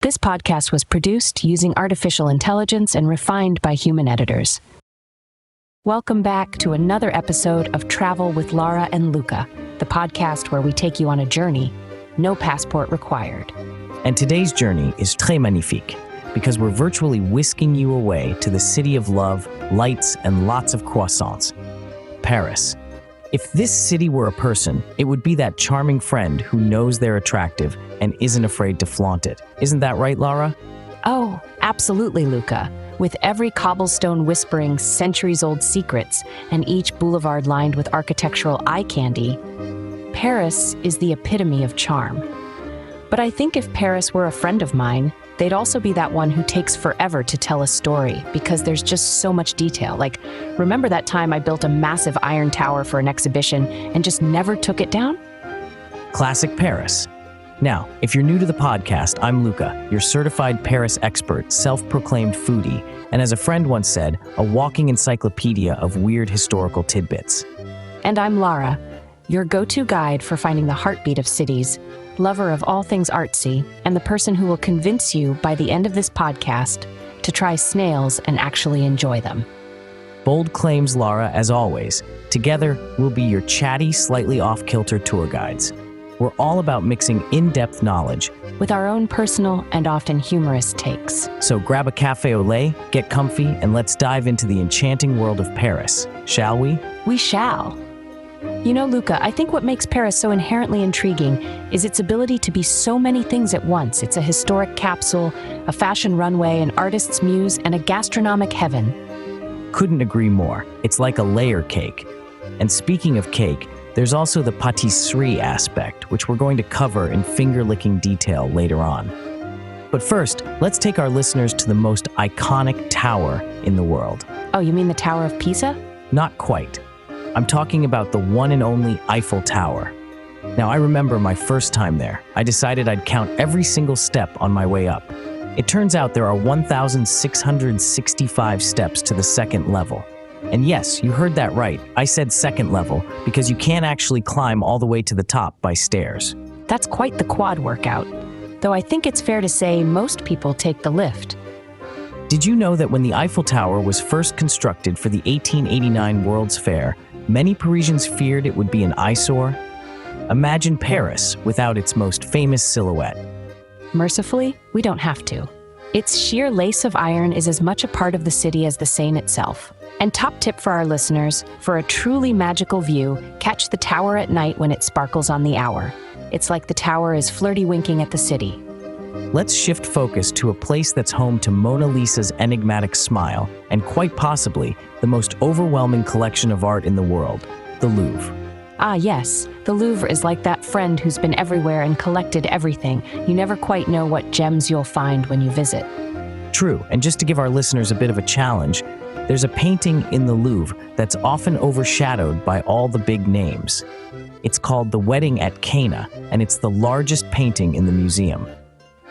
This podcast was produced using artificial intelligence and refined by human editors. Welcome back to another episode of Travel with Lara and Luca, the podcast where we take you on a journey, no passport required. And today's journey is très magnifique, because we're virtually whisking you away to the city of love, lights, and lots of croissants, Paris. If this city were a person, it would be that charming friend who knows they're attractive and isn't afraid to flaunt it. Isn't that right, Lara? Oh, absolutely, Luca. With every cobblestone whispering centuries-old secrets and each boulevard lined with architectural eye candy, Paris is the epitome of charm. But I think if Paris were a friend of mine, they'd also be that one who takes forever to tell a story because there's just so much detail. Like, remember that time I built a massive iron tower for an exhibition and just never took it down? Classic Paris. Now, if you're new to the podcast, I'm Luca, your certified Paris expert, self-proclaimed foodie, and as a friend once said, a walking encyclopedia of weird historical tidbits. And I'm Lara, your go-to guide for finding the heartbeat of cities, lover of all things artsy, and the person who will convince you by the end of this podcast to try snails and actually enjoy them. Bold claims, Lara, as always. Together, we'll be your chatty, slightly off-kilter tour guides. We're all about mixing in-depth knowledge with our own personal and often humorous takes. So grab a café au lait, get comfy, and let's dive into the enchanting world of Paris, shall we? We shall. You know, Luca, I think what makes Paris so inherently intriguing is its ability to be so many things at once. It's a historic capsule, a fashion runway, an artist's muse, and a gastronomic heaven. Couldn't agree more. It's like a layer cake. And speaking of cake, there's also the pâtisserie aspect, which we're going to cover in finger-licking detail later on. But first, let's take our listeners to the most iconic tower in the world. Oh, you mean the Tower of Pisa? Not quite. I'm talking about the one and only Eiffel Tower. Now, I remember my first time there. I decided I'd count every single step on my way up. It turns out there are 1,665 steps to the second level. And yes, you heard that right. I said second level because you can't actually climb all the way to the top by stairs. That's quite the quad workout. Though I think it's fair to say most people take the lift. Did you know that when the Eiffel Tower was first constructed for the 1889 World's Fair, many Parisians feared it would be an eyesore? Imagine Paris without its most famous silhouette. Mercifully, we don't have to. Its sheer lace of iron is as much a part of the city as the Seine itself. And top tip for our listeners, for a truly magical view, catch the tower at night when it sparkles on the hour. It's like the tower is flirty winking at the city. Let's shift focus to a place that's home to Mona Lisa's enigmatic smile, and quite possibly the most overwhelming collection of art in the world, the Louvre. Ah, yes, the Louvre is like that friend who's been everywhere and collected everything. You never quite know what gems you'll find when you visit. True, and just to give our listeners a bit of a challenge, there's a painting in the Louvre that's often overshadowed by all the big names. It's called The Wedding at Cana, and it's the largest painting in the museum.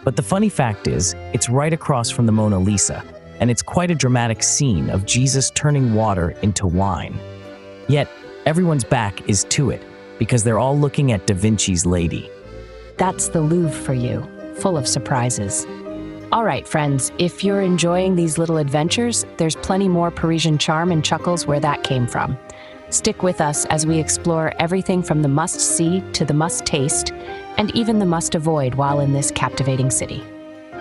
But the funny fact is, it's right across from the Mona Lisa, and it's quite a dramatic scene of Jesus turning water into wine. Yet, everyone's back is to it, because they're all looking at Da Vinci's Lady. That's the Louvre for you, full of surprises. All right, friends, if you're enjoying these little adventures, there's plenty more Parisian charm and chuckles where that came from. Stick with us as we explore everything from the must-see to the must-taste, and even the must-avoid while in this captivating city.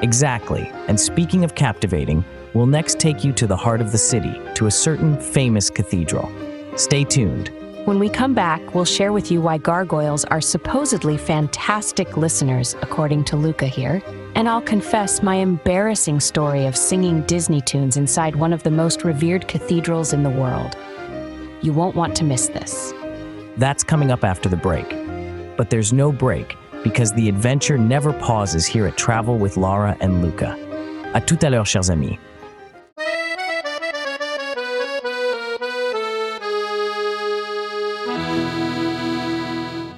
Exactly, and speaking of captivating, we'll next take you to the heart of the city, to a certain famous cathedral. Stay tuned. When we come back, we'll share with you why gargoyles are supposedly fantastic listeners, according to Luca here. And I'll confess my embarrassing story of singing Disney tunes inside one of the most revered cathedrals in the world. You won't want to miss this. That's coming up after the break. But there's no break, because the adventure never pauses here at Travel with Lara and Luca. À tout à l'heure, chers amis.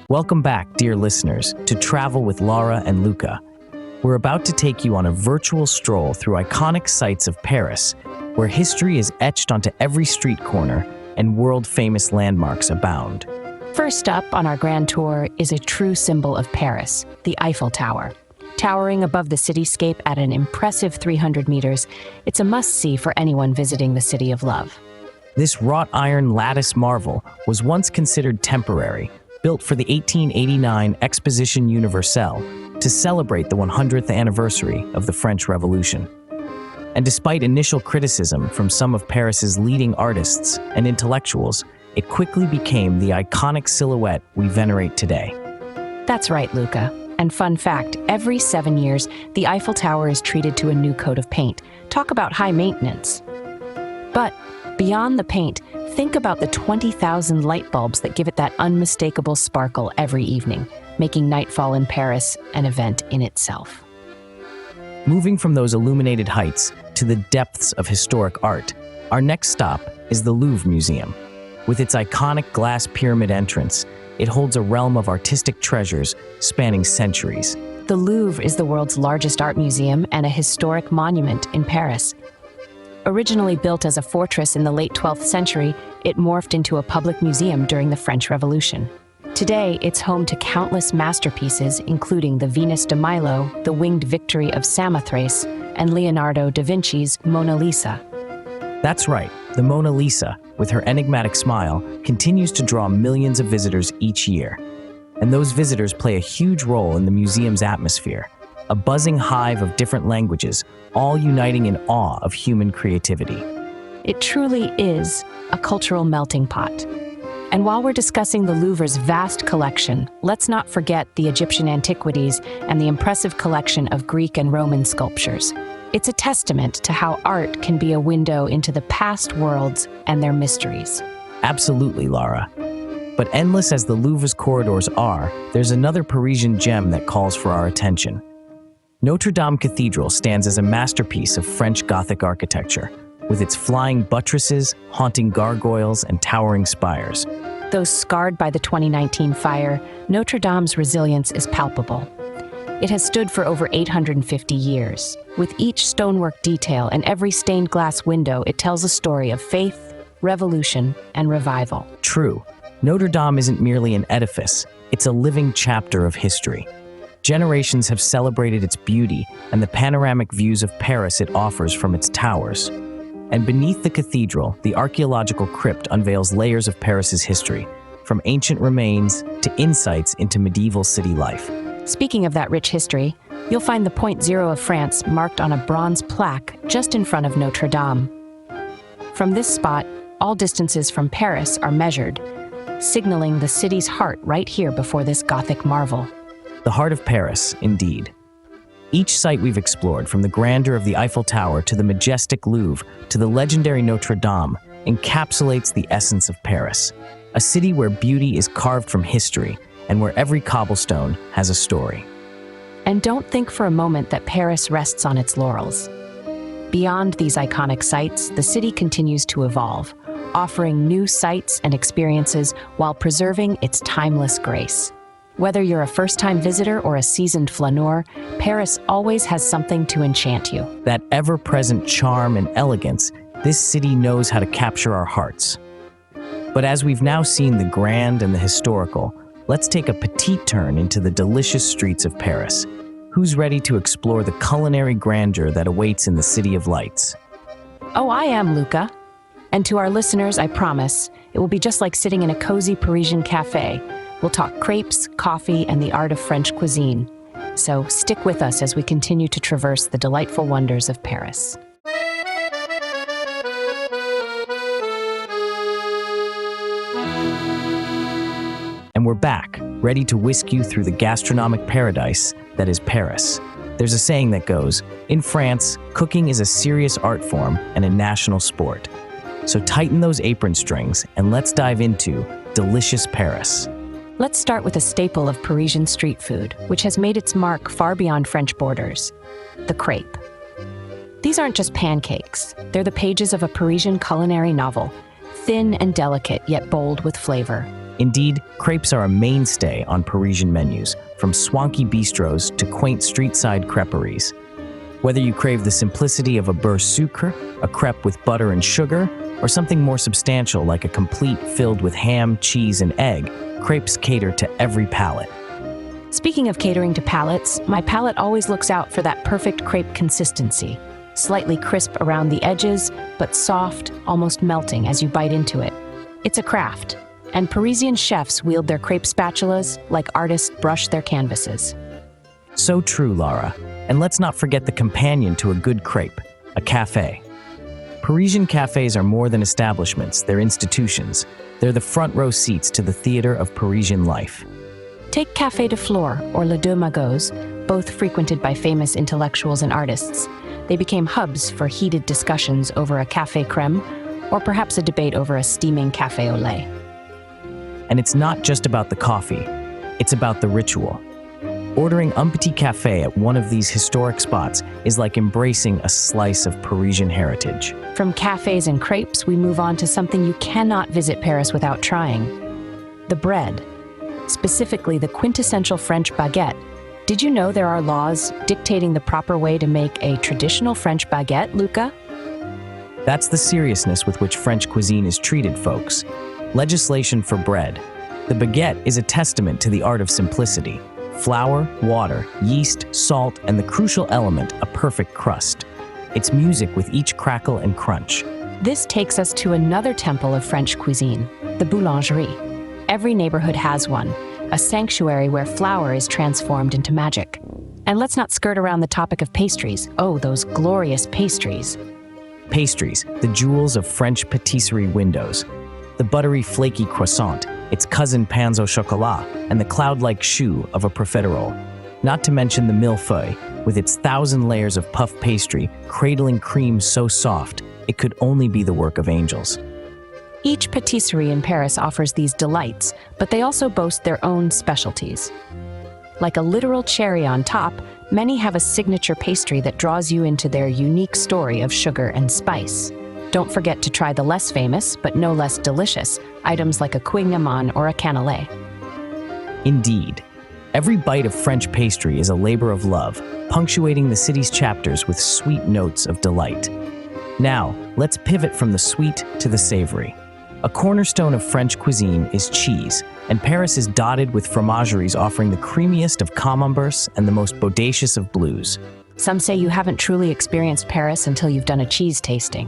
Welcome back, dear listeners, to Travel with Lara and Luca. We're about to take you on a virtual stroll through iconic sites of Paris, where history is etched onto every street corner and world-famous landmarks abound. First up on our grand tour is a true symbol of Paris, the Eiffel Tower. Towering above the cityscape at an impressive 300 meters, it's a must-see for anyone visiting the City of Love. This wrought iron lattice marvel was once considered temporary, built for the 1889 Exposition Universelle to celebrate the 100th anniversary of the French Revolution. And despite initial criticism from some of Paris's leading artists and intellectuals, it quickly became the iconic silhouette we venerate today. That's right, Luca. And fun fact, every 7 years, the Eiffel Tower is treated to a new coat of paint. Talk about high maintenance. But beyond the paint, think about the 20,000 light bulbs that give it that unmistakable sparkle every evening, making nightfall in Paris an event in itself. Moving from those illuminated heights to the depths of historic art, our next stop is the Louvre Museum. With its iconic glass pyramid entrance, it holds a realm of artistic treasures spanning centuries. The Louvre is the world's largest art museum and a historic monument in Paris. Originally built as a fortress in the late 12th century, it morphed into a public museum during the French Revolution. Today, it's home to countless masterpieces, including the Venus de Milo, the Winged Victory of Samothrace, and Leonardo da Vinci's Mona Lisa. That's right, the Mona Lisa, with her enigmatic smile, continues to draw millions of visitors each year. And those visitors play a huge role in the museum's atmosphere, a buzzing hive of different languages, all uniting in awe of human creativity. It truly is a cultural melting pot. And while we're discussing the Louvre's vast collection, let's not forget the Egyptian antiquities and the impressive collection of Greek and Roman sculptures. It's a testament to how art can be a window into the past worlds and their mysteries. Absolutely, Lara. But endless as the Louvre's corridors are, there's another Parisian gem that calls for our attention. Notre-Dame Cathedral stands as a masterpiece of French Gothic architecture, with its flying buttresses, haunting gargoyles, and towering spires. Though scarred by the 2019 fire, Notre-Dame's resilience is palpable. It has stood for over 850 years. With each stonework detail and every stained glass window, it tells a story of faith, revolution, and revival. True. Notre Dame isn't merely an edifice, it's a living chapter of history. Generations have celebrated its beauty and the panoramic views of Paris it offers from its towers. And beneath the cathedral, the archaeological crypt unveils layers of Paris's history, from ancient remains to insights into medieval city life. Speaking of that rich history, you'll find the Point Zero of France marked on a bronze plaque just in front of Notre Dame. From this spot, all distances from Paris are measured, signaling the city's heart right here before this Gothic marvel. The heart of Paris, indeed. Each site we've explored, from the grandeur of the Eiffel Tower to the majestic Louvre to the legendary Notre Dame, encapsulates the essence of Paris, a city where beauty is carved from history and where every cobblestone has a story. And don't think for a moment that Paris rests on its laurels. Beyond these iconic sites, the city continues to evolve, offering new sights and experiences while preserving its timeless grace. Whether you're a first-time visitor or a seasoned flaneur, Paris always has something to enchant you. That ever-present charm and elegance, this city knows how to capture our hearts. But as we've now seen the grand and the historical, let's take a petite turn into the delicious streets of Paris. Who's ready to explore the culinary grandeur that awaits in the City of Lights? Oh, I am, Luca. And to our listeners, I promise, it will be just like sitting in a cozy Parisian cafe. We'll talk crepes, coffee, and the art of French cuisine. So stick with us as we continue to traverse the delightful wonders of Paris. And we're back, ready to whisk you through the gastronomic paradise that is Paris. There's a saying that goes, in France, cooking is a serious art form and a national sport. So tighten those apron strings and let's dive into delicious Paris. Let's start with a staple of Parisian street food, which has made its mark far beyond French borders: the crepe. These aren't just pancakes, they're the pages of a Parisian culinary novel, thin and delicate yet bold with flavor. Indeed, crepes are a mainstay on Parisian menus, from swanky bistros to quaint street-side creperies. Whether you crave the simplicity of a beurre sucre, a crepe with butter and sugar, or something more substantial like a complete filled with ham, cheese, and egg, crepes cater to every palate. Speaking of catering to palates, my palate always looks out for that perfect crepe consistency. Slightly crisp around the edges, but soft, almost melting as you bite into it. It's a craft, and Parisian chefs wield their crepe spatulas like artists brush their canvases. So true, Lara. And let's not forget the companion to a good crepe, a café. Parisian cafes are more than establishments, they're institutions. They're the front row seats to the theater of Parisian life. Take Café de Flore or Les Deux Magots, both frequented by famous intellectuals and artists. They became hubs for heated discussions over a café crème, or perhaps a debate over a steaming café au lait. And it's not just about the coffee, it's about the ritual. Ordering un petit café at one of these historic spots is like embracing a slice of Parisian heritage. From cafes and crepes, we move on to something you cannot visit Paris without trying: the bread. Specifically, the quintessential French baguette. Did you know there are laws dictating the proper way to make a traditional French baguette, Luca? That's the seriousness with which French cuisine is treated, folks. Legislation for bread. The baguette is a testament to the art of simplicity. Flour, water, yeast, salt, and the crucial element, a perfect crust. It's music with each crackle and crunch. This takes us to another temple of French cuisine, the Boulangerie. Every neighborhood has one, a sanctuary where flour is transformed into magic. And let's not skirt around the topic of pastries. Oh, those glorious pastries. Pastries, the jewels of French patisserie windows. The buttery, flaky croissant, its cousin pains au chocolat, and the cloud-like choux of a profiterole. Not to mention the millefeuille, with its 1,000 layers of puff pastry, cradling cream so soft, it could only be the work of angels. Each patisserie in Paris offers these delights, but they also boast their own specialties. Like a literal cherry on top, many have a signature pastry that draws you into their unique story of sugar and spice. Don't forget to try the less famous, but no less delicious, items like a quignon or a cannelé. Indeed. Every bite of French pastry is a labor of love, punctuating the city's chapters with sweet notes of delight. Now, let's pivot from the sweet to the savory. A cornerstone of French cuisine is cheese, and Paris is dotted with fromageries offering the creamiest of camemberts and the most bodacious of blues. Some say you haven't truly experienced Paris until you've done a cheese tasting.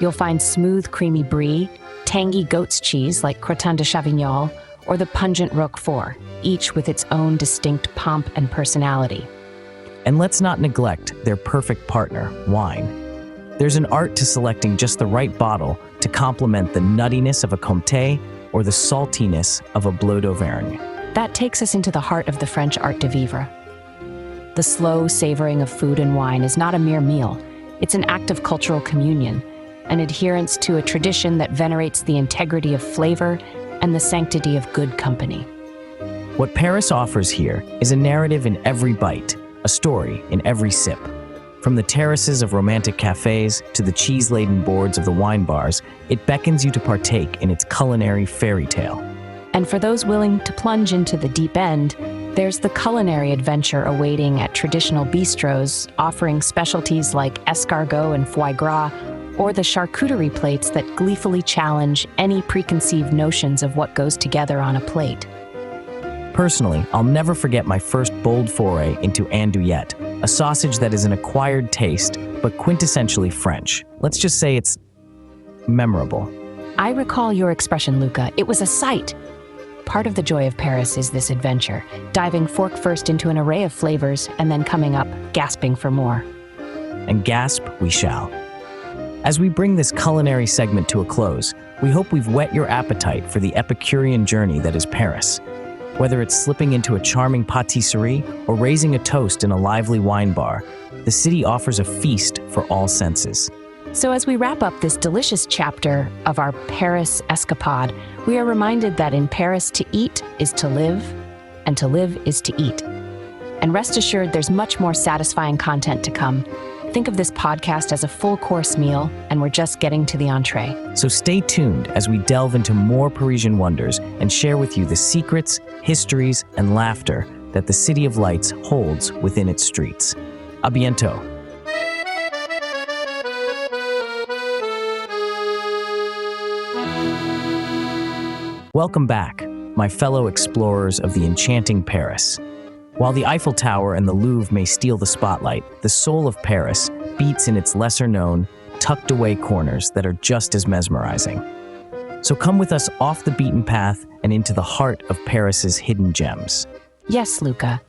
You'll find smooth, creamy brie, tangy goat's cheese like crottin de Chavignon, or the pungent Roquefort, each with its own distinct pomp and personality. And let's not neglect their perfect partner, wine. There's an art to selecting just the right bottle to complement the nuttiness of a Comté or the saltiness of a Bleu d'Auvergne. That takes us into the heart of the French art de vivre. The slow savoring of food and wine is not a mere meal. It's an act of cultural communion, an adherence to a tradition that venerates the integrity of flavor and the sanctity of good company. What Paris offers here is a narrative in every bite, a story in every sip. From the terraces of romantic cafes to the cheese-laden boards of the wine bars, it beckons you to partake in its culinary fairy tale. And for those willing to plunge into the deep end, there's the culinary adventure awaiting at traditional bistros, offering specialties like escargot and foie gras, or the charcuterie plates that gleefully challenge any preconceived notions of what goes together on a plate. Personally, I'll never forget my first bold foray into andouillette, a sausage that is an acquired taste, but quintessentially French. Let's just say it's memorable. I recall your expression, Luca. It was a sight. Part of the joy of Paris is this adventure, diving fork first into an array of flavors and then coming up, gasping for more. And gasp we shall. As we bring this culinary segment to a close, we hope we've whet your appetite for the Epicurean journey that is Paris. Whether it's slipping into a charming pâtisserie or raising a toast in a lively wine bar, the city offers a feast for all senses. So as we wrap up this delicious chapter of our Paris escapade, we are reminded that in Paris, to eat is to live, and to live is to eat. And rest assured, there's much more satisfying content to come. Think of this podcast as a full-course meal, and we're just getting to the entree. So stay tuned as we delve into more Parisian wonders and share with you the secrets, histories, and laughter that the City of Lights holds within its streets. A bientôt. Welcome back, my fellow explorers of the enchanting Paris. While the Eiffel Tower and the Louvre may steal the spotlight, the soul of Paris beats in its lesser-known, tucked-away corners that are just as mesmerizing. So come with us off the beaten path and into the heart of Paris's hidden gems. Yes, Luca.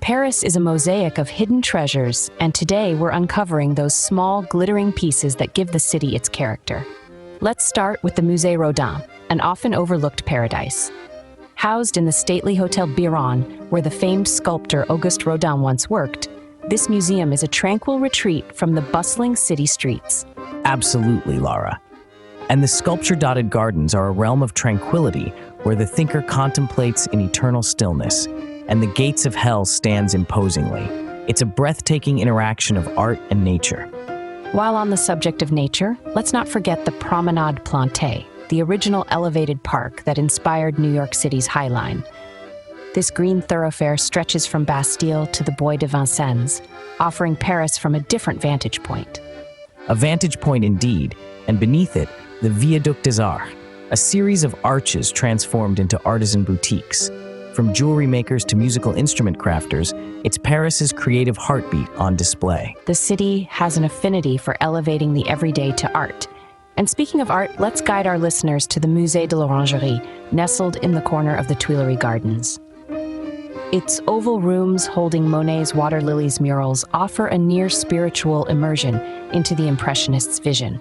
Paris is a mosaic of hidden treasures, and today we're uncovering those small, glittering pieces that give the city its character. Let's start with the Musée Rodin, an often overlooked paradise. Housed in the stately Hotel Biron, where the famed sculptor Auguste Rodin once worked, this museum is a tranquil retreat from the bustling city streets. Absolutely, Lara. And the sculpture-dotted gardens are a realm of tranquility where the thinker contemplates in eternal stillness, and the gates of hell stands imposingly. It's a breathtaking interaction of art and nature. While on the subject of nature, let's not forget the Promenade Plantée, the original elevated park that inspired New York City's High Line. This green thoroughfare stretches from Bastille to the Bois de Vincennes, offering Paris from a different vantage point. A vantage point indeed, and beneath it, the Viaduc des Arts, a series of arches transformed into artisan boutiques. From jewelry makers to musical instrument crafters, it's Paris's creative heartbeat on display. The city has an affinity for elevating the everyday to art. And speaking of art, let's guide our listeners to the Musée de l'Orangerie, nestled in the corner of the Tuileries Gardens. Its oval rooms holding Monet's water lilies murals offer a near-spiritual immersion into the Impressionists' vision.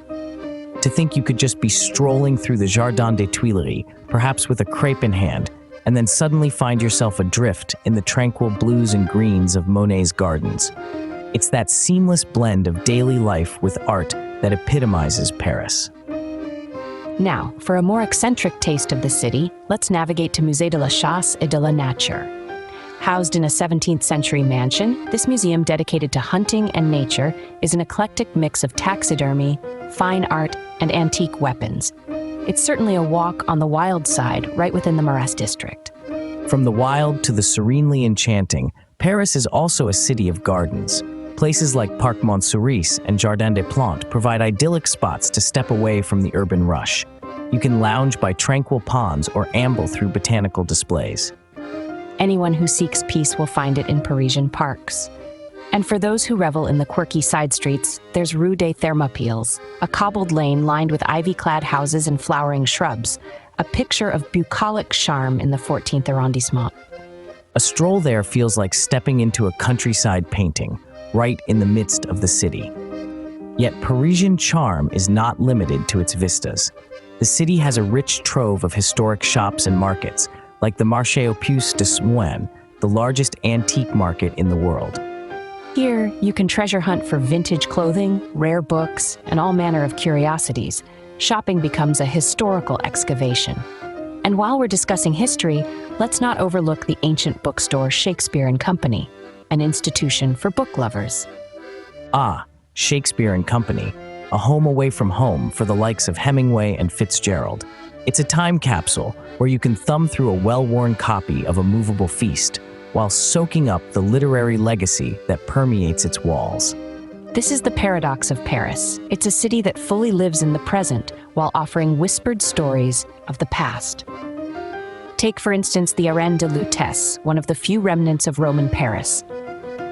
To think you could just be strolling through the Jardin des Tuileries, perhaps with a crepe in hand, and then suddenly find yourself adrift in the tranquil blues and greens of Monet's gardens. It's that seamless blend of daily life with art that epitomizes Paris. Now, for a more eccentric taste of the city, let's navigate to Musée de la Chasse et de la Nature. Housed in a 17th century mansion, this museum dedicated to hunting and nature is an eclectic mix of taxidermy, fine art, and antique weapons. It's certainly a walk on the wild side, right within the Marais district. From the wild to the serenely enchanting, Paris is also a city of gardens. Places like Parc Montsouris and Jardin des Plantes provide idyllic spots to step away from the urban rush. You can lounge by tranquil ponds or amble through botanical displays. Anyone who seeks peace will find it in Parisian parks. And for those who revel in the quirky side streets, there's Rue des Thermopyles, a cobbled lane lined with ivy-clad houses and flowering shrubs, a picture of bucolic charm in the 14th arrondissement. A stroll there feels like stepping into a countryside painting, right in the midst of the city. Yet Parisian charm is not limited to its vistas. The city has a rich trove of historic shops and markets, like the Marché aux Puces de Rouen, the largest antique market in the world. Here, you can treasure hunt for vintage clothing, rare books, and all manner of curiosities. Shopping becomes a historical excavation. And while we're discussing history, let's not overlook the ancient bookstore Shakespeare and Company, an institution for book lovers. Ah, Shakespeare and Company, a home away from home for the likes of Hemingway and Fitzgerald. It's a time capsule where you can thumb through a well-worn copy of A Movable Feast while soaking up the literary legacy that permeates its walls. This is the paradox of Paris. It's a city that fully lives in the present while offering whispered stories of the past. Take, for instance, the Arène de Lutèce, one of the few remnants of Roman Paris.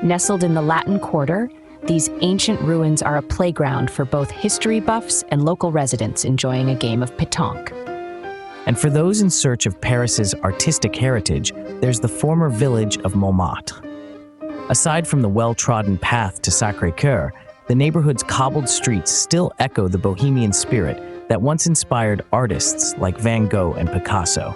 Nestled in the Latin Quarter, these ancient ruins are a playground for both history buffs and local residents enjoying a game of pétanque. And for those in search of Paris's artistic heritage, there's the former village of Montmartre. Aside from the well-trodden path to Sacré-Cœur, the neighborhood's cobbled streets still echo the bohemian spirit that once inspired artists like Van Gogh and Picasso.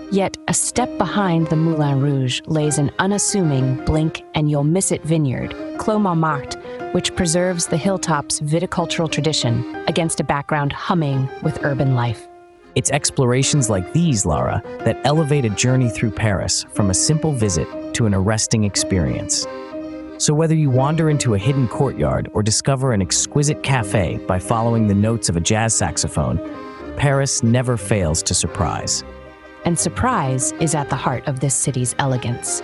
Yet, a step behind the Moulin Rouge lays an unassuming blink-and-you'll-miss-it vineyard, Clos Montmartre, which preserves the hilltop's viticultural tradition against a background humming with urban life. It's explorations like these, Lara, that elevate a journey through Paris from a simple visit to an arresting experience. So whether you wander into a hidden courtyard or discover an exquisite cafe by following the notes of a jazz saxophone, Paris never fails to surprise. And surprise is at the heart of this city's elegance.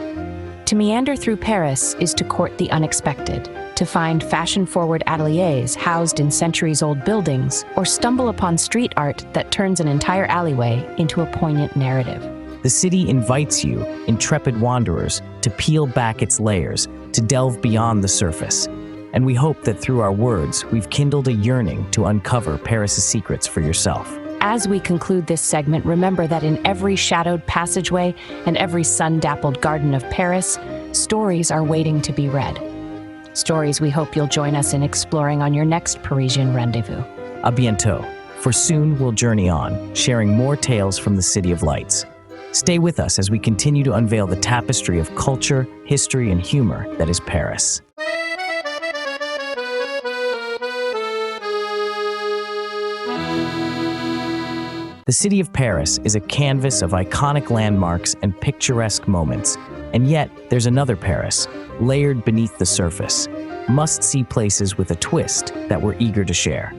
To meander through Paris is to court the unexpected, to find fashion-forward ateliers housed in centuries-old buildings, or stumble upon street art that turns an entire alleyway into a poignant narrative. The city invites you, intrepid wanderers, to peel back its layers, to delve beyond the surface. And we hope that through our words, we've kindled a yearning to uncover Paris's secrets for yourself. As we conclude this segment, remember that in every shadowed passageway and every sun-dappled garden of Paris, stories are waiting to be read. Stories we hope you'll join us in exploring on your next Parisian rendezvous. A bientôt, for soon we'll journey on, sharing more tales from the City of Lights. Stay with us as we continue to unveil the tapestry of culture, history, and humor that is Paris. The city of Paris is a canvas of iconic landmarks and picturesque moments, and yet there's another Paris, layered beneath the surface. Must-see places with a twist that we're eager to share.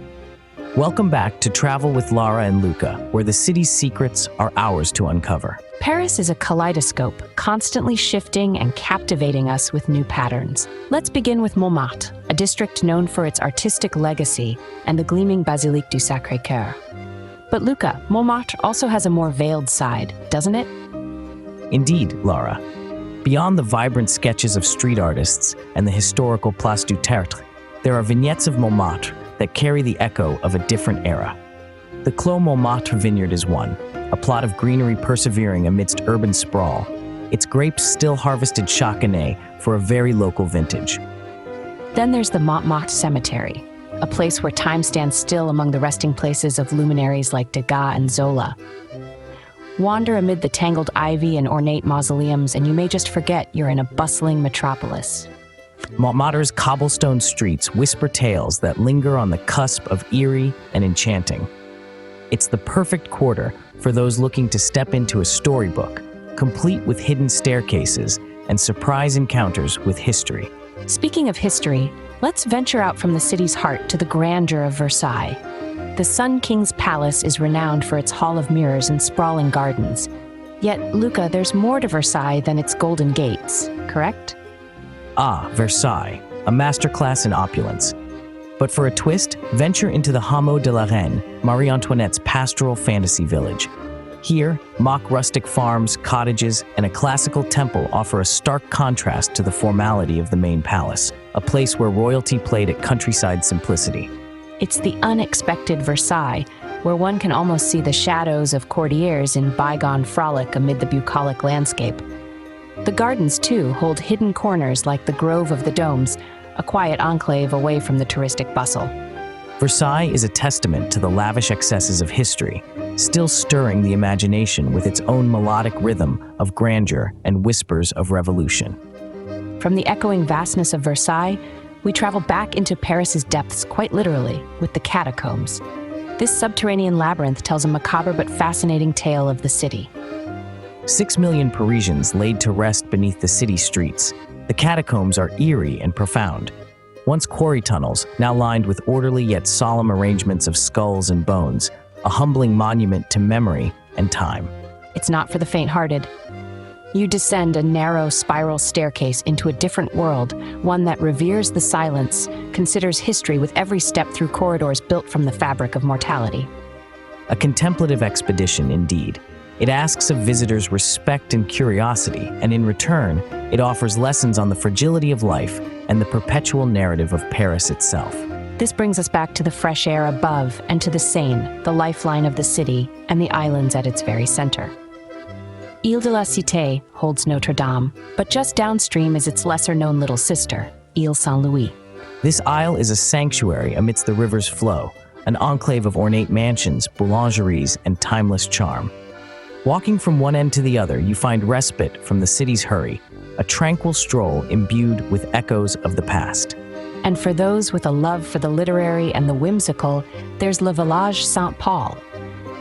Welcome back to Travel with Lara and Luca, where the city's secrets are ours to uncover. Paris is a kaleidoscope, constantly shifting and captivating us with new patterns. Let's begin with Montmartre, a district known for its artistic legacy and the gleaming Basilique du Sacré-Cœur. But Luca, Montmartre also has a more veiled side, doesn't it? Indeed, Lara. Beyond the vibrant sketches of street artists and the historical Place du Tertre, there are vignettes of Montmartre that carry the echo of a different era. The Clos Montmartre vineyard is one, a plot of greenery persevering amidst urban sprawl, its grapes still harvested chaque année for a very local vintage. Then there's the Montmartre Cemetery, a place where time stands still among the resting places of luminaries like Degas and Zola. Wander amid the tangled ivy and ornate mausoleums, and you may just forget you're in a bustling metropolis. Montmartre's cobblestone streets whisper tales that linger on the cusp of eerie and enchanting. It's the perfect quarter for those looking to step into a storybook, complete with hidden staircases and surprise encounters with history. Speaking of history, let's venture out from the city's heart to the grandeur of Versailles. The Sun King's palace is renowned for its hall of mirrors and sprawling gardens. Yet, Luca, there's more to Versailles than its golden gates, correct? Ah, Versailles, a masterclass in opulence. But for a twist, venture into the Hameau de la Reine, Marie Antoinette's pastoral fantasy village. Here, mock rustic farms, cottages, and a classical temple offer a stark contrast to the formality of the main palace, a place where royalty played at countryside simplicity. It's the unexpected Versailles, where one can almost see the shadows of courtiers in bygone frolic amid the bucolic landscape. The gardens, too, hold hidden corners like the Grove of the Domes, a quiet enclave away from the touristic bustle. Versailles is a testament to the lavish excesses of history, still stirring the imagination with its own melodic rhythm of grandeur and whispers of revolution. From the echoing vastness of Versailles, we travel back into Paris's depths, quite literally, with the Catacombs. This subterranean labyrinth tells a macabre but fascinating tale of the city. 6 million Parisians laid to rest beneath the city streets. The catacombs are eerie and profound. Once quarry tunnels, now lined with orderly yet solemn arrangements of skulls and bones, a humbling monument to memory and time. It's not for the faint-hearted. You descend a narrow spiral staircase into a different world, one that reveres the silence, considers history with every step through corridors built from the fabric of mortality. A contemplative expedition indeed. It asks of visitors respect and curiosity, and in return, it offers lessons on the fragility of life and the perpetual narrative of Paris itself. This brings us back to the fresh air above and to the Seine, the lifeline of the city, and the islands at its very center. Ile de la Cité holds Notre-Dame, but just downstream is its lesser-known little sister, Ile Saint-Louis. This isle is a sanctuary amidst the river's flow, an enclave of ornate mansions, boulangeries, and timeless charm. Walking from one end to the other, you find respite from the city's hurry, a tranquil stroll imbued with echoes of the past. And for those with a love for the literary and the whimsical, there's Le Village Saint-Paul.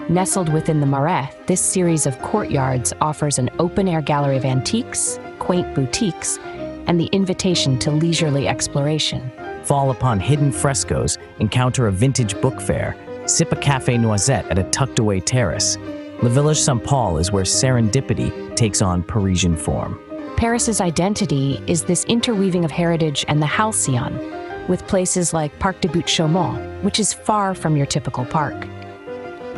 Nestled within the Marais, this series of courtyards offers an open-air gallery of antiques, quaint boutiques, and the invitation to leisurely exploration. Fall upon hidden frescoes, encounter a vintage book fair, sip a café noisette at a tucked-away terrace. Le Village Saint-Paul is where serendipity takes on Parisian form. Paris's identity is this interweaving of heritage and the halcyon, with places like Parc des Buttes-Chaumont, which is far from your typical park.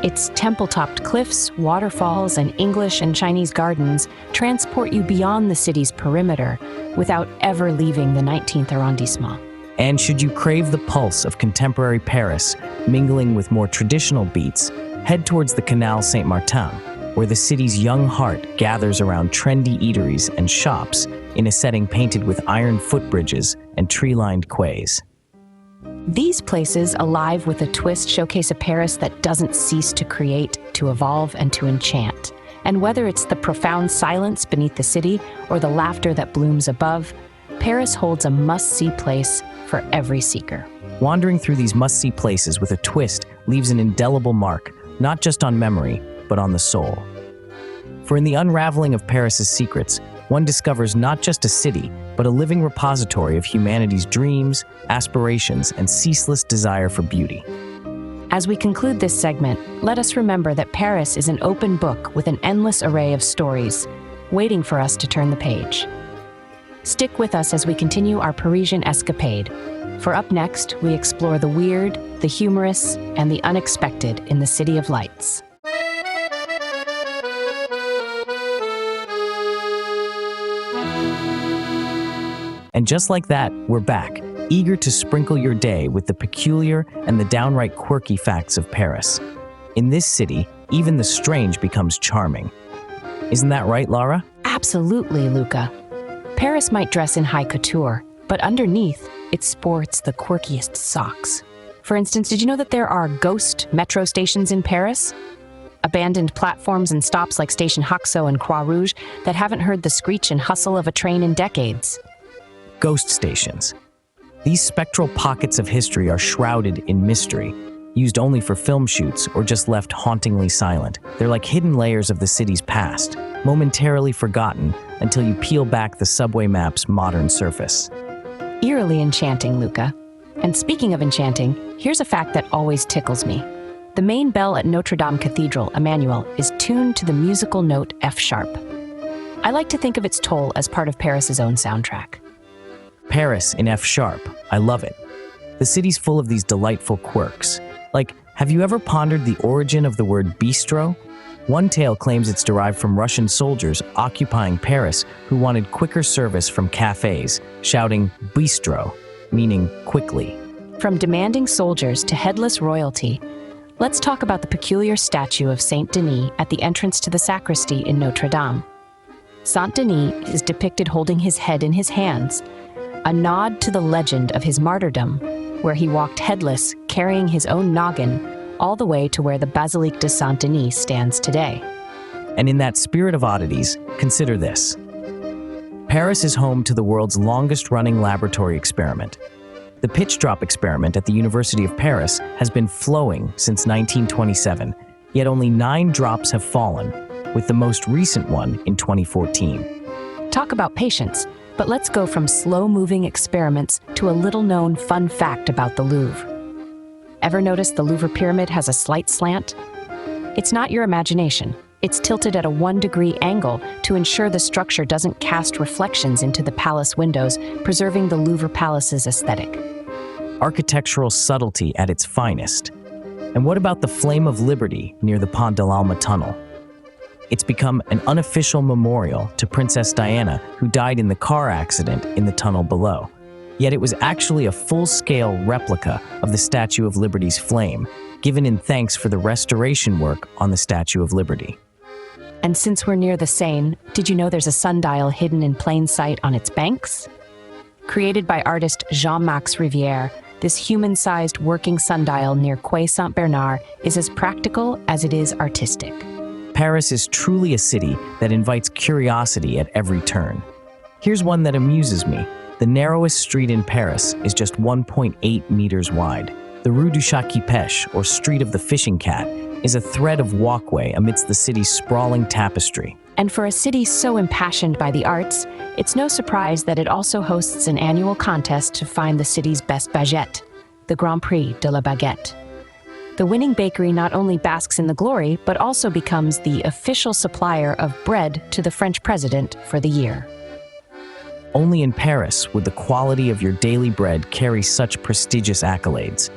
Its temple-topped cliffs, waterfalls, and English and Chinese gardens transport you beyond the city's perimeter without ever leaving the 19th arrondissement. And should you crave the pulse of contemporary Paris, mingling with more traditional beats, head towards the Canal Saint-Martin, where the city's young heart gathers around trendy eateries and shops in a setting painted with iron footbridges and tree-lined quays. These places, alive with a twist, showcase a Paris that doesn't cease to create, to evolve, and to enchant. And whether it's the profound silence beneath the city or the laughter that blooms above, Paris holds a must-see place for every seeker. Wandering through these must-see places with a twist leaves an indelible mark, not just on memory, but on the soul. For in the unraveling of Paris's secrets, one discovers not just a city, but a living repository of humanity's dreams, aspirations, and ceaseless desire for beauty. As we conclude this segment, let us remember that Paris is an open book with an endless array of stories, waiting for us to turn the page. Stick with us as we continue our Parisian escapade, for up next, we explore the weird, the humorous, and the unexpected in the City of Lights. And just like that, we're back, eager to sprinkle your day with the peculiar and the downright quirky facts of Paris. In this city, even the strange becomes charming. Isn't that right, Lara? Absolutely, Luca. Paris might dress in high couture, but underneath, it sports the quirkiest socks. For instance, did you know that there are ghost metro stations in Paris? Abandoned platforms and stops like Station Haxo and Croix Rouge that haven't heard the screech and hustle of a train in decades. Ghost stations. These spectral pockets of history are shrouded in mystery, used only for film shoots or just left hauntingly silent. They're like hidden layers of the city's past, momentarily forgotten until you peel back the subway map's modern surface. Eerily enchanting, Luca. And speaking of enchanting, here's a fact that always tickles me. The main bell at Notre-Dame Cathedral, Emmanuel, is tuned to the musical note F sharp. I like to think of its toll as part of Paris's own soundtrack. Paris in F sharp. I love it. The city's full of these delightful quirks. Like, have you ever pondered the origin of the word bistro? One tale claims it's derived from Russian soldiers occupying Paris who wanted quicker service from cafes, shouting bistro, meaning quickly. From demanding soldiers to headless royalty, let's talk about the peculiar statue of Saint Denis at the entrance to the sacristy in Notre-Dame. Saint Denis is depicted holding his head in his hands, a nod to the legend of his martyrdom, where he walked headless, carrying his own noggin, all the way to where the Basilique de Saint-Denis stands today. And in that spirit of oddities, consider this. Paris is home to the world's longest-running laboratory experiment. The pitch drop experiment at the University of Paris has been flowing since 1927, yet only 9 drops have fallen, with the most recent one in 2014. Talk about patience, but let's go from slow-moving experiments to a little-known fun fact about the Louvre. Ever notice the Louvre pyramid has a slight slant? It's not your imagination. It's tilted at a 1-degree angle to ensure the structure doesn't cast reflections into the palace windows, preserving the Louvre Palace's aesthetic. Architectural subtlety at its finest. And what about the Flame of Liberty near the Pont de l'Alma tunnel? It's become an unofficial memorial to Princess Diana, who died in the car accident in the tunnel below. Yet it was actually a full-scale replica of the Statue of Liberty's flame, given in thanks for the restoration work on the Statue of Liberty. And since we're near the Seine, did you know there's a sundial hidden in plain sight on its banks? Created by artist Jean-Max Rivière, this human-sized working sundial near Quai Saint-Bernard is as practical as it is artistic. Paris is truly a city that invites curiosity at every turn. Here's one that amuses me. The narrowest street in Paris is just 1.8 meters wide. The Rue du Chat qui Pêche, or Street of the Fishing Cat, is a thread of walkway amidst the city's sprawling tapestry. And for a city so impassioned by the arts, it's no surprise that it also hosts an annual contest to find the city's best baguette, the Grand Prix de la Baguette. The winning bakery not only basks in the glory, but also becomes the official supplier of bread to the French president for the year. Only in Paris would the quality of your daily bread carry such prestigious accolades.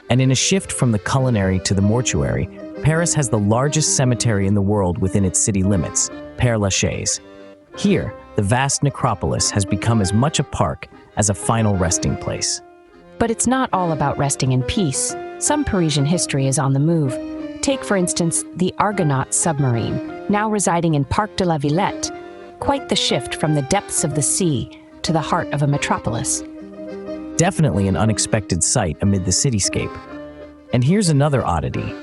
And in a shift from the culinary to the mortuary, Paris has the largest cemetery in the world within its city limits, Père Lachaise. Here, the vast necropolis has become as much a park as a final resting place. But it's not all about resting in peace. Some Parisian history is on the move. Take, for instance, the Argonaut submarine, now residing in Parc de la Villette. Quite the shift from the depths of the sea to the heart of a metropolis. Definitely an unexpected sight amid the cityscape. And here's another oddity.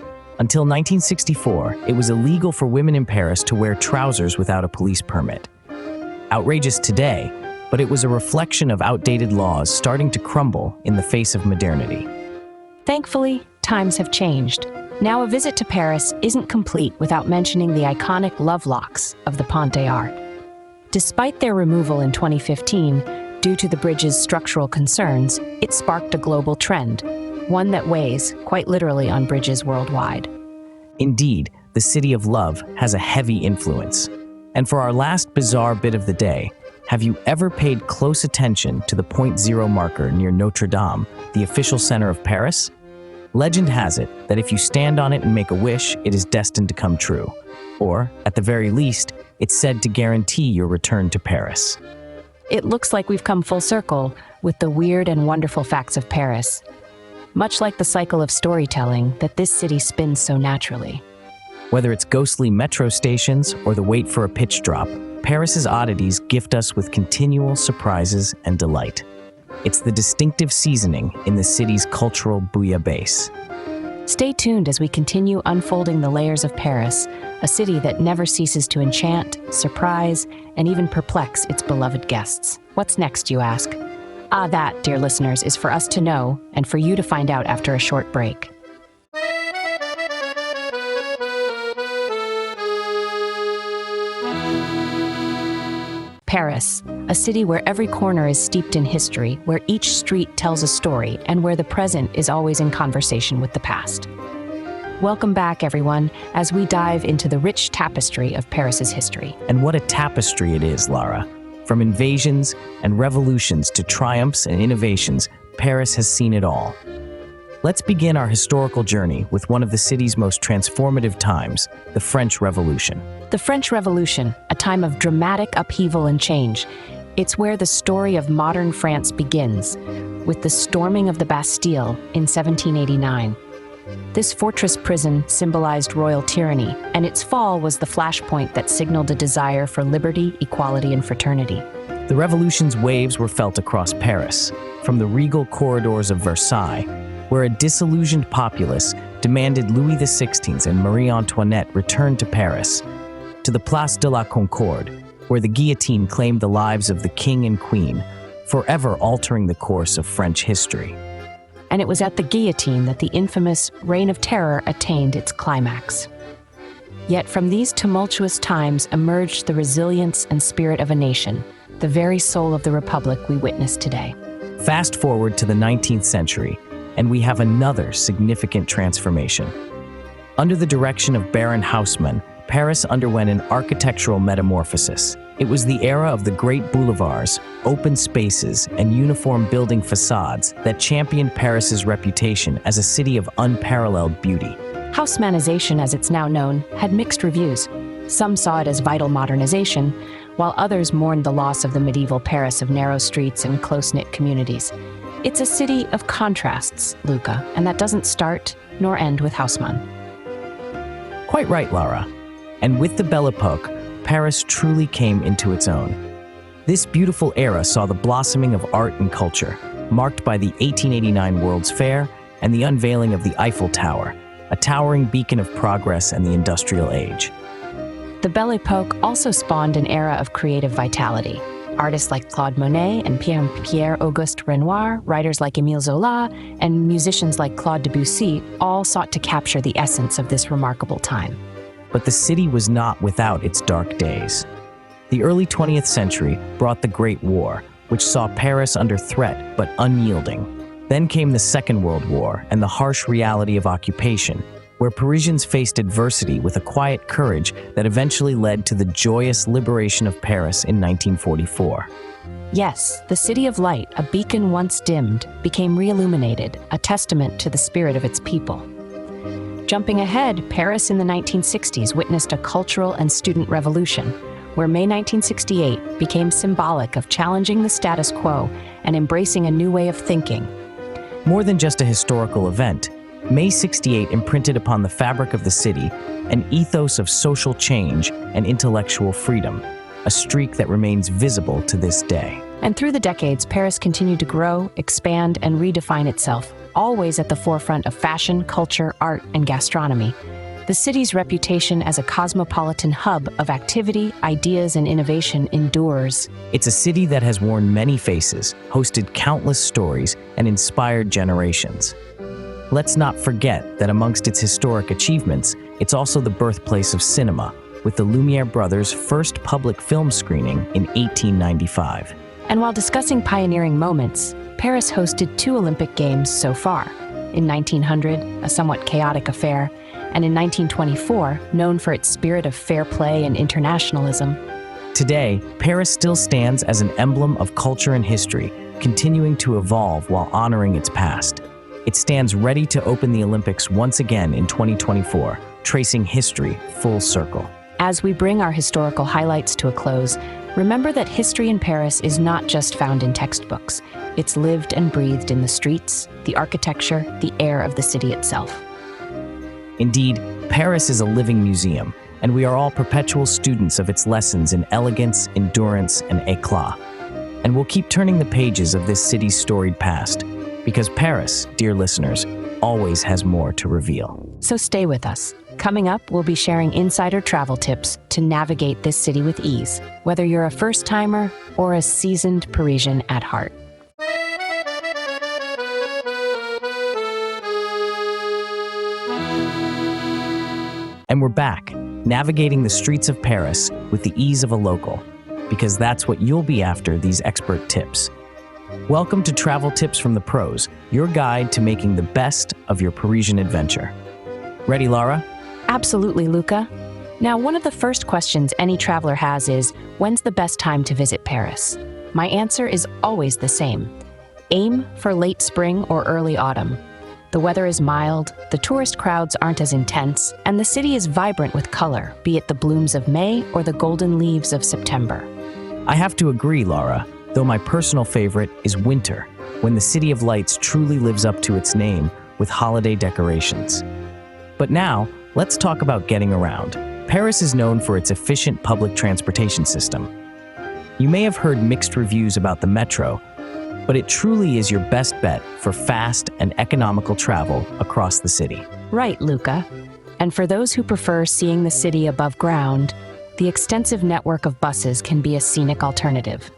Until 1964, it was illegal for women in Paris to wear trousers without a police permit. Outrageous today, but it was a reflection of outdated laws starting to crumble in the face of modernity. Thankfully, times have changed. Now a visit to Paris isn't complete without mentioning the iconic love locks of the Pont des Arts. Despite their removal in 2015, due to the bridge's structural concerns, it sparked a global trend, one that weighs, quite literally, on bridges worldwide. Indeed, the city of love has a heavy influence. And for our last bizarre bit of the day, have you ever paid close attention to the Point Zero marker near Notre-Dame, the official center of Paris? Legend has it that if you stand on it and make a wish, it is destined to come true. Or, at the very least, it's said to guarantee your return to Paris. It looks like we've come full circle with the weird and wonderful facts of Paris, much like the cycle of storytelling that this city spins so naturally. Whether it's ghostly metro stations or the wait for a pitch drop, Paris's oddities gift us with continual surprises and delight. It's the distinctive seasoning in the city's cultural bouillabaisse. Stay tuned as we continue unfolding the layers of Paris, a city that never ceases to enchant, surprise, and even perplex its beloved guests. What's next, you ask? That, dear listeners, is for us to know and for you to find out after a short break. Paris, a city where every corner is steeped in history, where each street tells a story, and where the present is always in conversation with the past. Welcome back, everyone, as we dive into the rich tapestry of Paris's history. And what a tapestry it is, Lara. From invasions and revolutions to triumphs and innovations, Paris has seen it all. Let's begin our historical journey with one of the city's most transformative times, the French Revolution. The French Revolution, a time of dramatic upheaval and change. It's where the story of modern France begins, with the storming of the Bastille in 1789. This fortress prison symbolized royal tyranny, and its fall was the flashpoint that signaled a desire for liberty, equality, and fraternity. The revolution's waves were felt across Paris, from the regal corridors of Versailles, where a disillusioned populace demanded Louis XVI and Marie Antoinette return to Paris, to the Place de la Concorde, where the guillotine claimed the lives of the king and queen, forever altering the course of French history. And it was at the guillotine that the infamous Reign of Terror attained its climax. Yet from these tumultuous times emerged the resilience and spirit of a nation, the very soul of the republic we witness today. Fast forward to the 19th century, and we have another significant transformation. Under the direction of Baron Haussmann, Paris underwent an architectural metamorphosis. It was the era of the great boulevards, open spaces, and uniform building facades that championed Paris's reputation as a city of unparalleled beauty. Haussmannization, as it's now known, had mixed reviews. Some saw it as vital modernization, while others mourned the loss of the medieval Paris of narrow streets and close-knit communities. It's a city of contrasts, Luca, and that doesn't start nor end with Haussmann. Quite right, Lara. And with the Belle Epoque, Paris truly came into its own. This beautiful era saw the blossoming of art and culture, marked by the 1889 World's Fair and the unveiling of the Eiffel Tower, a towering beacon of progress and the industrial age. The Belle Epoque also spawned an era of creative vitality. Artists like Claude Monet and Pierre-Auguste Renoir, writers like Émile Zola, and musicians like Claude Debussy all sought to capture the essence of this remarkable time. But the city was not without its dark days. The early 20th century brought the Great War, which saw Paris under threat but unyielding. Then came the Second World War and the harsh reality of occupation, where Parisians faced adversity with a quiet courage that eventually led to the joyous liberation of Paris in 1944. Yes, the City of Light, a beacon once dimmed, became re-illuminated, a testament to the spirit of its people. Jumping ahead, Paris in the 1960s witnessed a cultural and student revolution, where May 1968 became symbolic of challenging the status quo and embracing a new way of thinking. More than just a historical event, May 68 imprinted upon the fabric of the city an ethos of social change and intellectual freedom, a streak that remains visible to this day. And through the decades, Paris continued to grow, expand, and redefine itself, always at the forefront of fashion, culture, art, and gastronomy. The city's reputation as a cosmopolitan hub of activity, ideas, and innovation endures. It's a city that has worn many faces, hosted countless stories, and inspired generations. Let's not forget that amongst its historic achievements, it's also the birthplace of cinema, with the Lumiere brothers' first public film screening in 1895. And while discussing pioneering moments, Paris hosted 2 Olympic Games so far. In 1900, a somewhat chaotic affair, and in 1924, known for its spirit of fair play and internationalism. Today, Paris still stands as an emblem of culture and history, continuing to evolve while honoring its past. It stands ready to open the Olympics once again in 2024, tracing history full circle. As we bring our historical highlights to a close, remember that history in Paris is not just found in textbooks. It's lived and breathed in the streets, the architecture, the air of the city itself. Indeed, Paris is a living museum, and we are all perpetual students of its lessons in elegance, endurance, and éclat. And we'll keep turning the pages of this city's storied past, because Paris, dear listeners, always has more to reveal. So stay with us. Coming up, we'll be sharing insider travel tips to navigate this city with ease, whether you're a first-timer or a seasoned Parisian at heart. And we're back, navigating the streets of Paris with the ease of a local, because that's what you'll be after these expert tips. Welcome to Travel Tips from the Pros, your guide to making the best of your Parisian adventure. Ready, Lara? Absolutely, Luca. Now, one of the first questions any traveler has is, when's the best time to visit Paris? My answer is always the same. Aim for late spring or early autumn. The weather is mild, the tourist crowds aren't as intense, and the city is vibrant with color, be it the blooms of May or the golden leaves of September. I have to agree, Lara, though my personal favorite is winter, when the City of Lights truly lives up to its name with holiday decorations. But now, let's talk about getting around. Paris is known for its efficient public transportation system. You may have heard mixed reviews about the metro, but it truly is your best bet for fast and economical travel across the city. Right, Luca. And for those who prefer seeing the city above ground, the extensive network of buses can be a scenic alternative.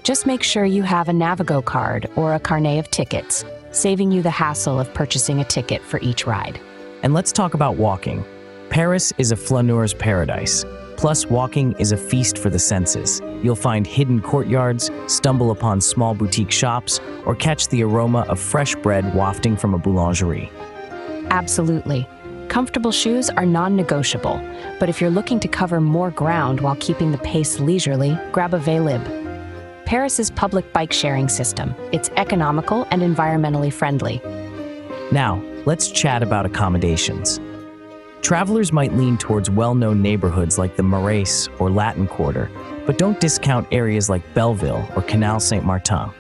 Just make sure you have a Navigo card or a carnet of tickets, saving you the hassle of purchasing a ticket for each ride. And let's talk about walking. Paris is a flaneur's paradise. Plus, walking is a feast for the senses. You'll find hidden courtyards, stumble upon small boutique shops, or catch the aroma of fresh bread wafting from a boulangerie. Absolutely. Comfortable shoes are non-negotiable, but if you're looking to cover more ground while keeping the pace leisurely, grab a Vélib. Paris's public bike-sharing system. It's economical and environmentally friendly. Now, let's chat about accommodations. Travelers might lean towards well-known neighborhoods like the Marais or Latin Quarter, but don't discount areas like Belleville or Canal Saint-Martin.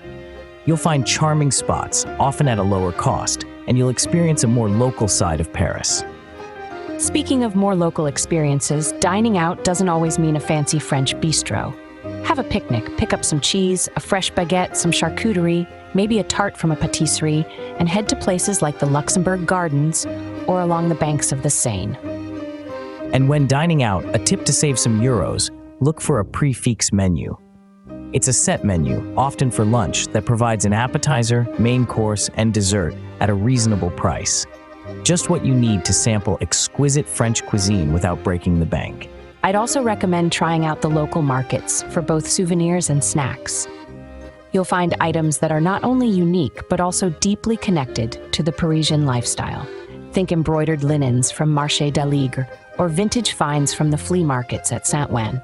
You'll find charming spots, often at a lower cost, and you'll experience a more local side of Paris. Speaking of more local experiences, dining out doesn't always mean a fancy French bistro. Have a picnic, pick up some cheese, a fresh baguette, some charcuterie, maybe a tart from a patisserie, and head to places like the Luxembourg Gardens or along the banks of the Seine. And when dining out, a tip to save some euros, look for a prix fixe menu. It's a set menu, often for lunch, that provides an appetizer, main course, and dessert at a reasonable price. Just what you need to sample exquisite French cuisine without breaking the bank. I'd also recommend trying out the local markets for both souvenirs and snacks. You'll find items that are not only unique, but also deeply connected to the Parisian lifestyle. Think embroidered linens from Marché d'Aligre or vintage finds from the flea markets at Saint-Ouen.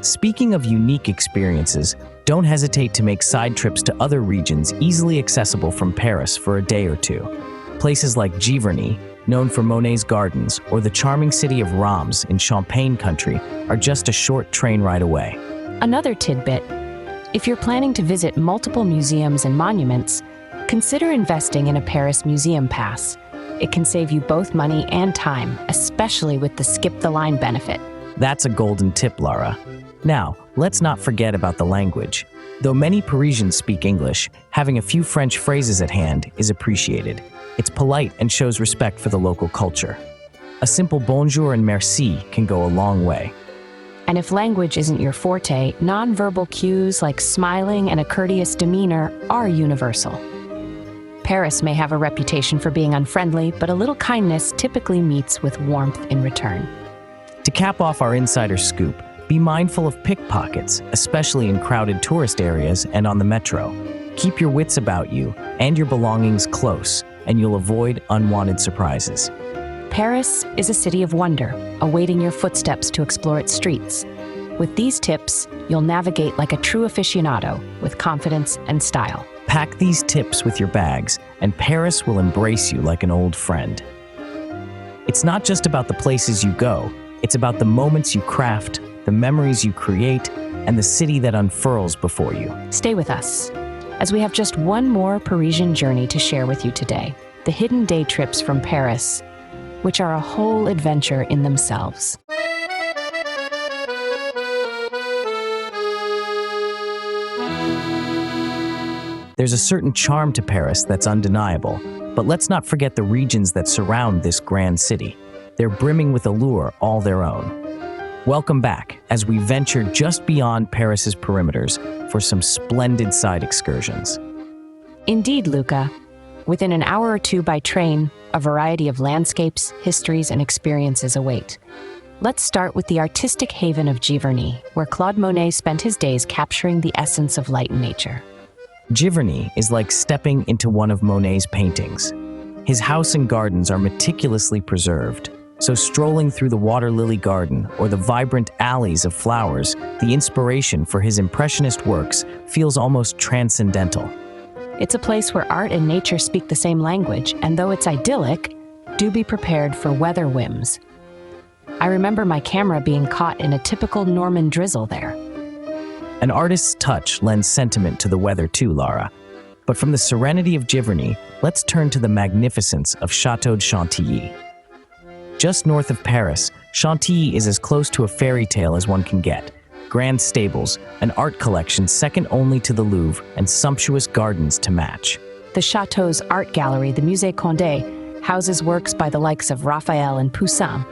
Speaking of unique experiences, don't hesitate to make side trips to other regions easily accessible from Paris for a day or two. Places like Giverny, known for Monet's gardens, or the charming city of Reims in Champagne country, are just a short train ride away. Another tidbit: if you're planning to visit multiple museums and monuments, consider investing in a Paris museum pass. It can save you both money and time, especially with the skip-the-line benefit. That's a golden tip, Lara. Now, let's not forget about the language. Though many Parisians speak English, having a few French phrases at hand is appreciated. It's polite and shows respect for the local culture. A simple bonjour and merci can go a long way. And if language isn't your forte, nonverbal cues like smiling and a courteous demeanor are universal. Paris may have a reputation for being unfriendly, but a little kindness typically meets with warmth in return. To cap off our insider scoop, be mindful of pickpockets, especially in crowded tourist areas and on the metro. Keep your wits about you and your belongings close, and you'll avoid unwanted surprises. Paris is a city of wonder, awaiting your footsteps to explore its streets. With these tips, you'll navigate like a true aficionado with confidence and style. Pack these tips with your bags, and Paris will embrace you like an old friend. It's not just about the places you go, it's about the moments you craft, the memories you create, and the city that unfurls before you. Stay with us, as we have just one more Parisian journey to share with you today: the hidden day trips from Paris, which are a whole adventure in themselves. There's a certain charm to Paris that's undeniable, but let's not forget the regions that surround this grand city. They're brimming with allure all their own. Welcome back as we venture just beyond Paris's perimeters for some splendid side excursions. Indeed, Luca. Within an hour or two by train, a variety of landscapes, histories, and experiences await. Let's start with the artistic haven of Giverny, where Claude Monet spent his days capturing the essence of light and nature. Giverny is like stepping into one of Monet's paintings. His house and gardens are meticulously preserved, so strolling through the water lily garden or the vibrant alleys of flowers, the inspiration for his impressionist works feels almost transcendental. It's a place where art and nature speak the same language, and though it's idyllic, do be prepared for weather whims. I remember my camera being caught in a typical Norman drizzle there. An artist's touch lends sentiment to the weather too, Lara. But from the serenity of Giverny, let's turn to the magnificence of Château de Chantilly. Just north of Paris, Chantilly is as close to a fairy tale as one can get. Grand stables, an art collection second only to the Louvre, and sumptuous gardens to match. The Château's art gallery, the Musée Condé, houses works by the likes of Raphael and Poussin,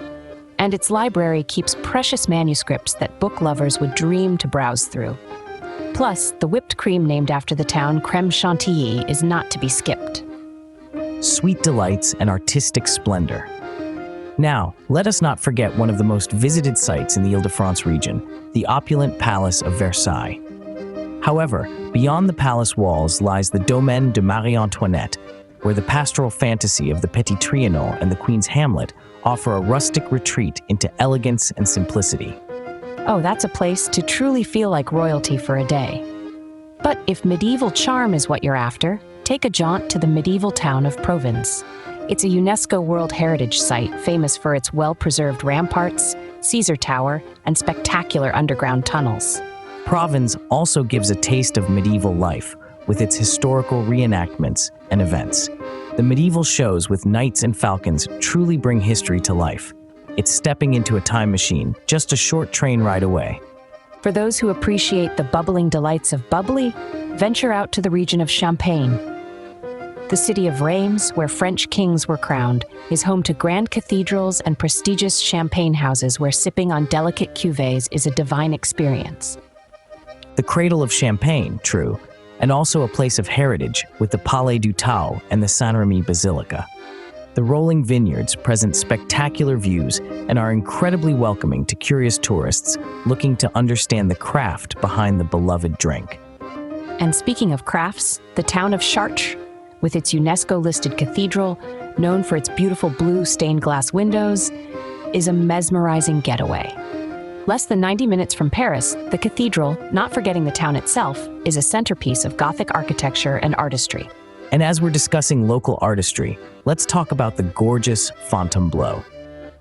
and its library keeps precious manuscripts that book lovers would dream to browse through. Plus, the whipped cream named after the town, Crème Chantilly, is not to be skipped. Sweet delights and artistic splendor. Now, let us not forget one of the most visited sites in the Île-de-France region, the opulent Palace of Versailles. However, beyond the palace walls lies the Domaine de Marie-Antoinette, where the pastoral fantasy of the Petit Trianon and the Queen's Hamlet offer a rustic retreat into elegance and simplicity. Oh, that's a place to truly feel like royalty for a day. But if medieval charm is what you're after, take a jaunt to the medieval town of Provence. It's a UNESCO World Heritage Site famous for its well-preserved ramparts, Caesar Tower, and spectacular underground tunnels. Provence also gives a taste of medieval life with its historical reenactments and events. The medieval shows with knights and falcons truly bring history to life. It's stepping into a time machine, just a short train ride away. For those who appreciate the bubbling delights of bubbly, venture out to the region of Champagne. The city of Reims, where French kings were crowned, is home to grand cathedrals and prestigious champagne houses where sipping on delicate cuvées is a divine experience. The cradle of Champagne, true, and also a place of heritage with the Palais du Tau and the Saint-Remy Basilica. The rolling vineyards present spectacular views and are incredibly welcoming to curious tourists looking to understand the craft behind the beloved drink. And speaking of crafts, the town of Chartres, with its UNESCO-listed cathedral, known for its beautiful blue stained glass windows, is a mesmerizing getaway. Less than 90 minutes from Paris, the cathedral, not forgetting the town itself, is a centerpiece of Gothic architecture and artistry. And as we're discussing local artistry, let's talk about the gorgeous Fontainebleau.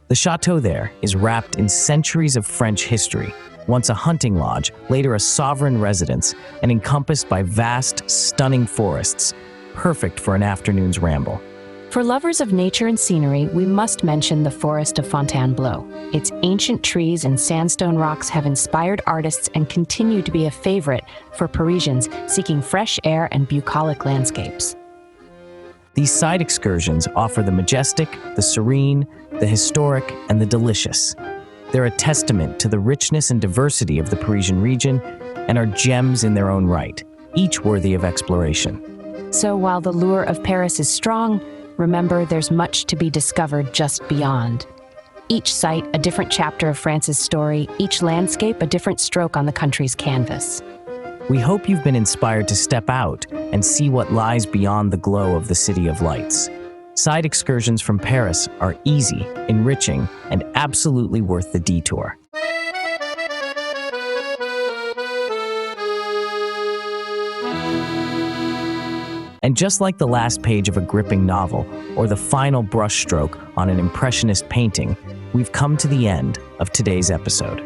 The chateau there is wrapped in centuries of French history, once a hunting lodge, later a sovereign residence, and encompassed by vast, stunning forests, perfect for an afternoon's ramble. For lovers of nature and scenery, we must mention the forest of Fontainebleau. Its ancient trees and sandstone rocks have inspired artists and continue to be a favorite for Parisians seeking fresh air and bucolic landscapes. These side excursions offer the majestic, the serene, the historic, and the delicious. They're a testament to the richness and diversity of the Parisian region and are gems in their own right, each worthy of exploration. So while the lure of Paris is strong, remember there's much to be discovered just beyond. Each site a different chapter of France's story, each landscape a different stroke on the country's canvas. We hope you've been inspired to step out and see what lies beyond the glow of the City of Lights. Side excursions from Paris are easy, enriching, and absolutely worth the detour. And just like the last page of a gripping novel or the final brushstroke on an impressionist painting, we've come to the end of today's episode.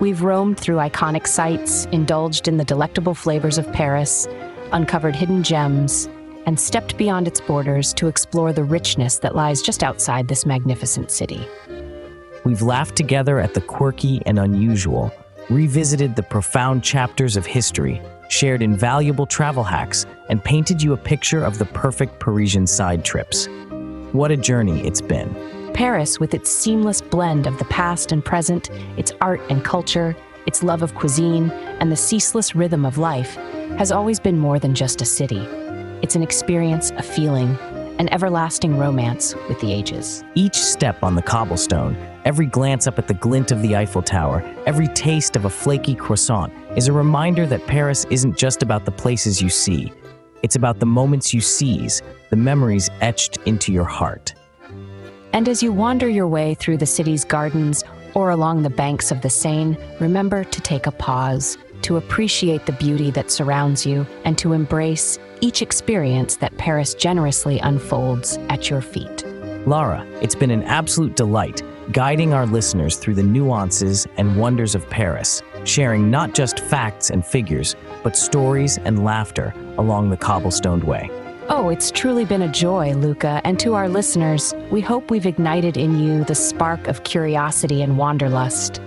We've roamed through iconic sites, indulged in the delectable flavors of Paris, uncovered hidden gems, and stepped beyond its borders to explore the richness that lies just outside this magnificent city. We've laughed together at the quirky and unusual, revisited the profound chapters of history, shared invaluable travel hacks, and painted you a picture of the perfect Parisian side trips. What a journey it's been. Paris, with its seamless blend of the past and present, its art and culture, its love of cuisine, and the ceaseless rhythm of life, has always been more than just a city. It's an experience, a feeling, an everlasting romance with the ages. Each step on the cobblestone, every glance up at the glint of the Eiffel Tower, every taste of a flaky croissant is a reminder that Paris isn't just about the places you see. It's about the moments you seize, the memories etched into your heart. And as you wander your way through the city's gardens or along the banks of the Seine, remember to take a pause, to appreciate the beauty that surrounds you, and to embrace each experience that Paris generously unfolds at your feet. Lara, it's been an absolute delight guiding our listeners through the nuances and wonders of Paris, sharing not just facts and figures, but stories and laughter along the cobblestoned way. Oh, it's truly been a joy, Luca, and to our listeners, we hope we've ignited in you the spark of curiosity and wanderlust,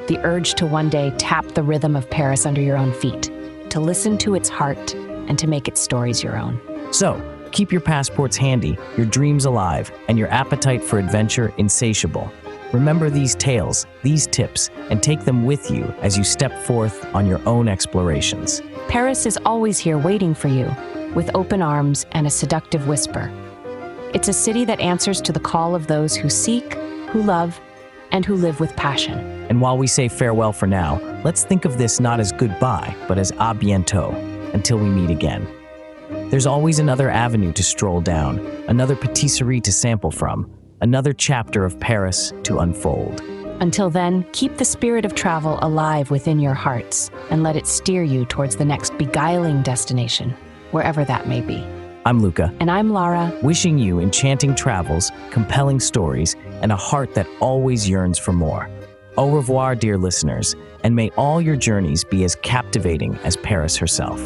the urge to one day tap the rhythm of Paris under your own feet, to listen to its heart, and to make its stories your own. So, keep your passports handy, your dreams alive, and your appetite for adventure insatiable. Remember these tales, these tips, and take them with you as you step forth on your own explorations. Paris is always here waiting for you, with open arms and a seductive whisper. It's a city that answers to the call of those who seek, who love, and who live with passion. And while we say farewell for now, let's think of this not as goodbye, but as à bientôt, until we meet again. There's always another avenue to stroll down, another patisserie to sample from, another chapter of Paris to unfold. Until then, keep the spirit of travel alive within your hearts and let it steer you towards the next beguiling destination, wherever that may be. I'm Luca. And I'm Lara. Wishing you enchanting travels, compelling stories, and a heart that always yearns for more. Au revoir, dear listeners, and may all your journeys be as captivating as Paris herself.